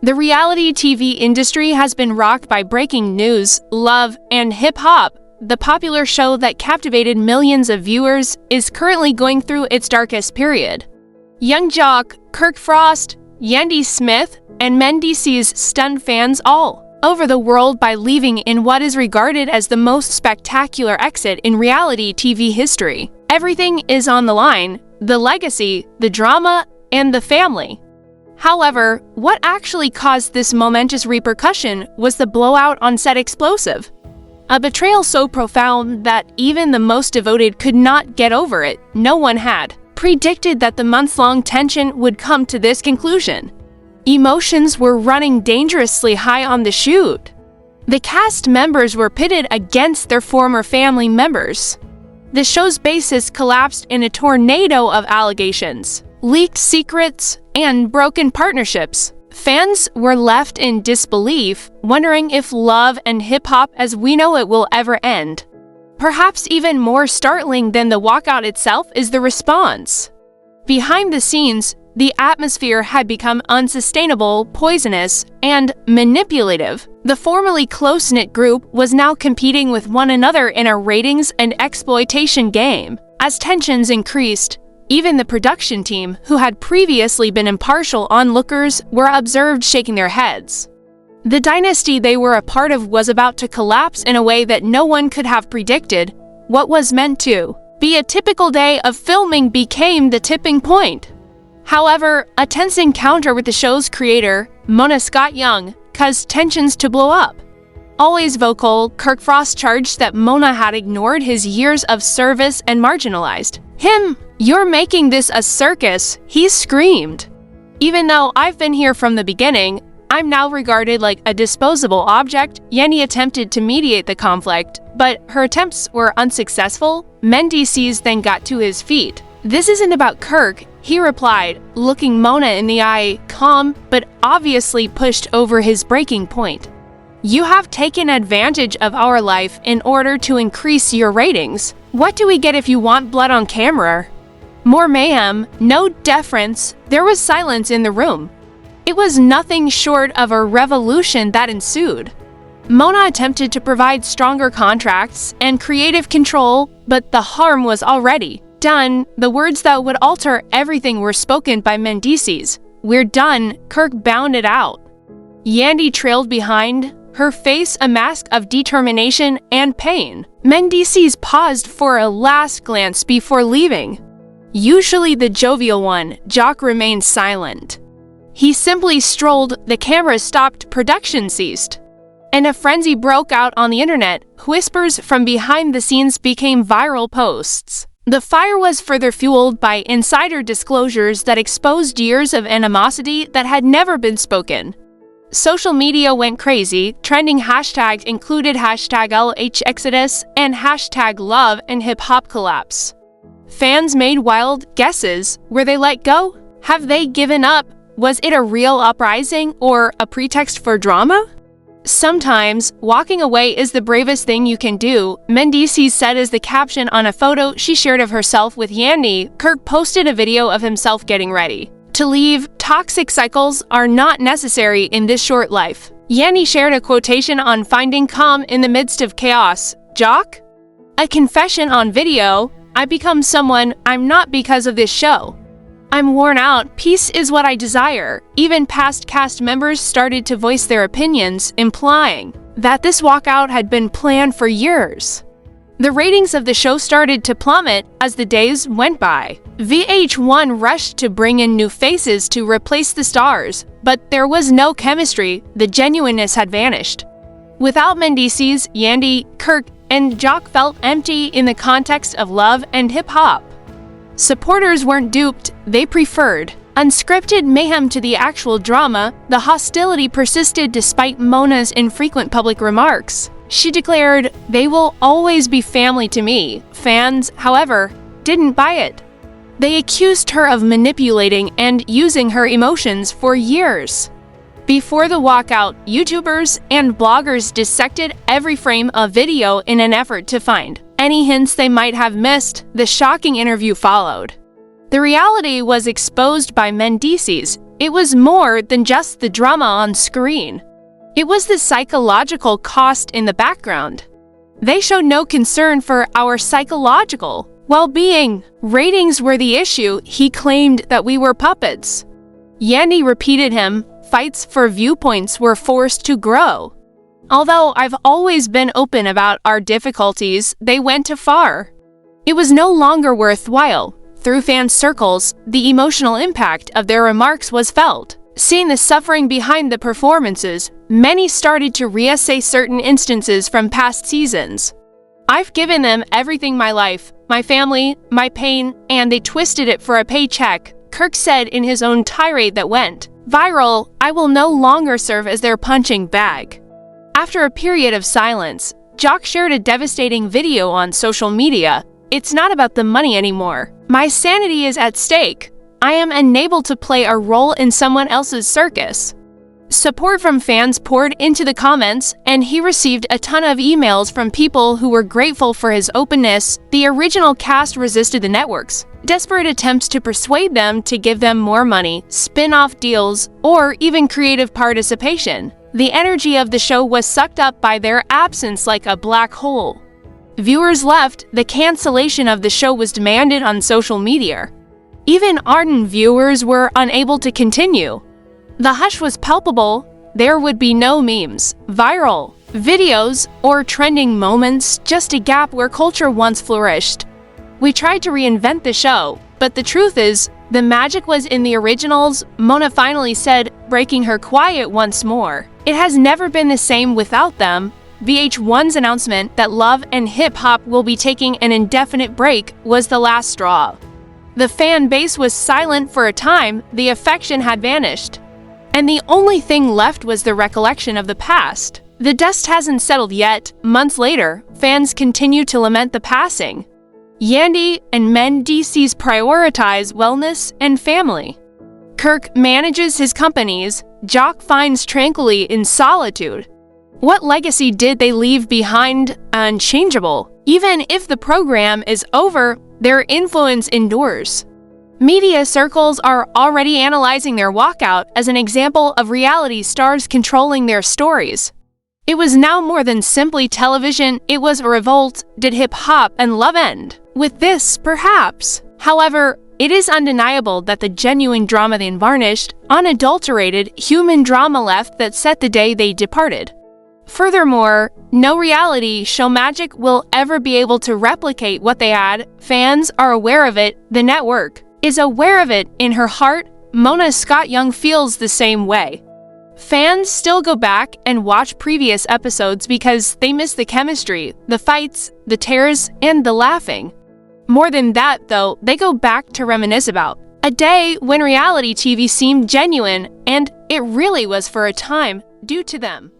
The reality TV industry has been rocked by breaking news, love, and hip-hop. The popular show that captivated millions of viewers is currently going through its darkest period. Young jock Kirk Frost, Yandy Smith, and Mendeecees stunned fans all over the world by leaving in what is regarded as the most spectacular exit in reality TV history. Everything is on the line: the legacy, the drama, and the family. However, what actually caused this momentous repercussion was the blowout on set explosive. A betrayal so profound that even the most devoted could not get over it. No one had predicted that the months-long tension would come to this conclusion. Emotions were running dangerously high on the shoot. The cast members were pitted against their former family members. The show's basis collapsed in a tornado of allegations, leaked secrets, and broken partnerships. Fans were left in disbelief, wondering if love and hip-hop as we know it will ever end. Perhaps even more startling than the walkout itself is the response. Behind the scenes, the atmosphere had become unsustainable, poisonous, and manipulative. The formerly close-knit group was now competing with one another in a ratings and exploitation game. As tensions increased, even the production team, who had previously been impartial onlookers, were observed shaking their heads. The dynasty they were a part of was about to collapse in a way that no one could have predicted. What was meant to be a typical day of filming became the tipping point. However, a tense encounter with the show's creator, Mona Scott-Young, caused tensions to blow up. Always vocal, Kirk Frost charged that Mona had ignored his years of service and marginalized him. "You're making this a circus," he screamed. "Even though I've been here from the beginning, I'm now regarded like a disposable object." Yandy attempted to mediate the conflict, but her attempts were unsuccessful. Mendeecees then got to his feet. "This isn't about Kirk," he replied, looking Mona in the eye, calm, but obviously pushed over his breaking point. "You have taken advantage of our life in order to increase your ratings. What do we get if you want blood on camera?" More mayhem, no deference. There was silence in the room. It was nothing short of a revolution that ensued. Mona attempted to provide stronger contracts and creative control, but the harm was already done. The words that would alter everything were spoken by Mendeecees. "We're done," Kirk bounded out. Yandy trailed behind, her face a mask of determination and pain. Mendeecees paused for a last glance before leaving. Usually the jovial one, Jock remained silent. He simply strolled, the camera stopped, production ceased. And a frenzy broke out on the internet. Whispers from behind the scenes became viral posts. The fire was further fueled by insider disclosures that exposed years of animosity that had never been spoken. Social media went crazy. Trending hashtags included #LHExodus and #Love and Hip Hop Collapse. Fans made wild guesses. Were they let go? Have they given up? Was it a real uprising or a pretext for drama? "Sometimes, walking away is the bravest thing you can do," Mendeecees said as the caption on a photo she shared of herself with Yandy. Kirk posted a video of himself getting ready to leave. "Toxic cycles are not necessary in this short life." Yandy shared a quotation on finding calm in the midst of chaos. Jock? A confession on video: "I become someone I'm not because of this show. I'm worn out. Peace is what I desire." Even past cast members started to voice their opinions, implying that this walkout had been planned for years. The ratings of the show started to plummet as the days went by. VH1 rushed to bring in new faces to replace the stars, but there was no chemistry. The genuineness had vanished. Without Mendeecees, Yandy, Kirk, and Jock felt empty in the context of love and hip-hop. Supporters weren't duped, they preferred unscripted mayhem to the actual drama. The hostility persisted despite Mona's infrequent public remarks. She declared, "They will always be family to me." Fans, however, didn't buy it. They accused her of manipulating and using her emotions for years. Before the walkout, YouTubers and bloggers dissected every frame of video in an effort to find any hints they might have missed, the shocking interview followed. The reality was exposed by Mendeecees. It was more than just the drama on screen. It was the psychological cost in the background. They showed no concern for our psychological well-being. Ratings were the issue. He claimed that we were puppets. Yandy repeated him. Fights for viewpoints were forced to grow. Although I've always been open about our difficulties, they went too far. It was no longer worthwhile. Through fan circles, the emotional impact of their remarks was felt. Seeing the suffering behind the performances, many started to reassess certain instances from past seasons. I've given them everything, my life, my family, my pain, and they twisted it for a paycheck, Kirk said in his own tirade that went viral. I will no longer serve as their punching bag. After a period of silence, Jock shared a devastating video on social media. It's not about the money anymore. My sanity is at stake. I am unable to play a role in someone else's circus. Support from fans poured into the comments, and he received a ton of emails from people who were grateful for his openness. The original cast resisted the network's desperate attempts to persuade them to give them more money, spin-off deals, or even creative participation. The energy of the show was sucked up by their absence like a black hole. Viewers left. The cancellation of the show was demanded on social media. Even ardent viewers were unable to continue. The hush was palpable. There would be no memes, viral videos, or trending moments, just a gap where culture once flourished. We tried to reinvent the show, but the truth is, the magic was in the originals, Mona finally said, breaking her quiet once more. It has never been the same without them. VH1's announcement that Love and Hip Hop will be taking an indefinite break was the last straw. The fan base was silent for a time. The affection had vanished. And the only thing left was the recollection of the past. The dust hasn't settled yet. Months later, fans continue to lament the passing. Yandy and Mendeecees prioritize wellness and family. Kirk manages his companies. Jock finds tranquility in solitude. What legacy did they leave behind? Unchangeable. Even if the program is over, their influence endures. Media circles are already analyzing their walkout as an example of reality stars controlling their stories. It was now more than simply television, it was a revolt. Did hip-hop and love end with this, perhaps? However, it is undeniable that the genuine drama they unvarnished, unadulterated human drama left that set the day they departed. Furthermore, no reality show magic will ever be able to replicate what they had. Fans are aware of it. The network is aware of it in her heart. Mona Scott Young feels the same way. Fans still go back and watch previous episodes because they miss the chemistry, the fights, the tears, and the laughing. More than that, though, they go back to reminisce about a day when reality TV seemed genuine, and it really was for a time, due to them.